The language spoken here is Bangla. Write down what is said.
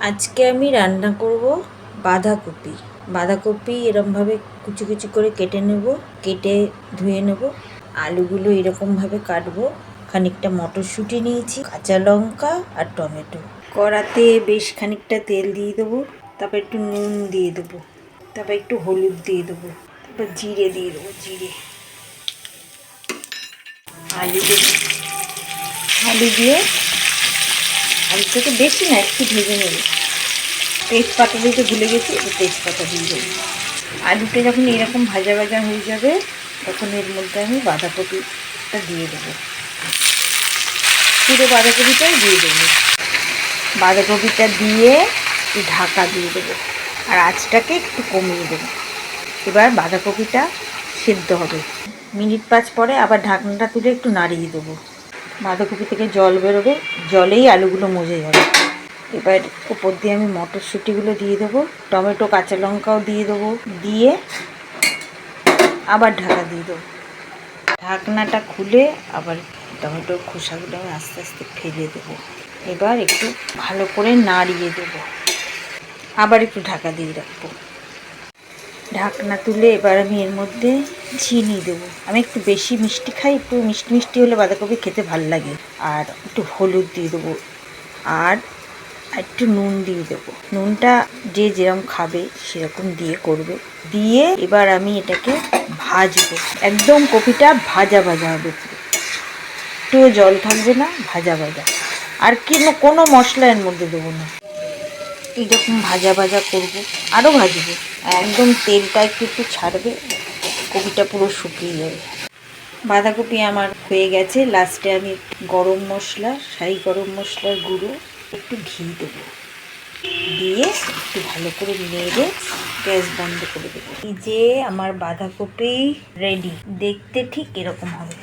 আজকে আমি রান্না করব বাঁধাকপি। বাঁধাকপি এরমভাবে কুচি কুচি করে কেটে নেব, কেটে ধুয়ে নেব। আলুগুলো এরকমভাবে কাটবো। খানিকটা মটরশুঁটি নিয়েছি, কাঁচা লঙ্কা আর টমেটো। কড়াতে বেশ খানিকটা তেল দিয়ে দেবো, তারপর একটু নুন দিয়ে দেবো, তারপর একটু হলুদ দিয়ে দেবো, তারপর জিরে দিয়ে দেবো। আলু দেবো। আলু দিয়ে আলুটাকে বেশি না, একটু ভেজে নেব। তেজপাতা দিতে ভুলে গেছি, একটু তেজপাতা দিয়ে দেবো। আলুটা যখন এরকম ভাজা ভাজা হয়ে যাবে তখন এর মধ্যে আমি বাঁধাকপিটা দিয়ে দেবো। পুরো বাঁধাকপিটাই দিয়ে দেবো। বাঁধাকপিটা দিয়ে একটু ঢাকা দিয়ে দেবো আর আঁচটাকে একটু কমিয়ে দেবো। এবার বাঁধাকপিটা সেদ্ধ হবে। মিনিট 5 পরে আবার ঢাকনাটা তুলে একটু নাড়িয়ে দেবো। বাঁধাকপি থেকে জল বেরোবে, জলেই আলুগুলো মজে যাবে। এবার উপর দিয়ে আমি মটরশুঁটিগুলো দিয়ে দেবো, টমেটো কাঁচা লঙ্কাও দিয়ে দেবো, দিয়ে আবার ঢাকা দিয়ে দেবো। ঢাকনাটা খুলে আবার টমেটোর খোসাগুলো আমি আস্তে আস্তে ফেলে দেবো। এবার একটু ভালো করে নাড়িয়ে দেবো, আবার একটু ঢাকা দিয়ে রাখবো। ঢাকনা তুলে এবার আমি এর মধ্যে চিনি দেবো। আমি একটু বেশি মিষ্টি খাই, একটু মিষ্টি মিষ্টি হলে বাঁধাকপি খেতে ভাল লাগে। আর একটু হলুদ দিয়ে দেবো আর একটু নুন দিয়ে দেবো। নুনটা যে যেরকম খাবে সেরকম দিয়ে করবে। দিয়ে এবার আমি এটাকে ভাজবো। একদম কপিটা ভাজা ভাজা হবে, একটুও জল থাকবে না, ভাজা ভাজা। আর কোনো মশলা এর মধ্যে দেবো না। এইরকম ভাজা ভাজা করবো, আরও ভাজবো। একদম তেলটা একটু একটু ছাড়বে, কপিটা পুরো শুকিয়ে যাবে। বাঁধাকপি আমার হয়ে গেছে। লাস্টে আমি গরম মশলা, শাহি গরম মশলার গুঁড়ো, একটু ঘি দেবো, দিয়ে একটু ভালো করে নেড়ে গ্যাস বন্ধ করে দেবো। এই যে আমার বাঁধাকপি রেডি। দেখতে ঠিক এরকম হবে।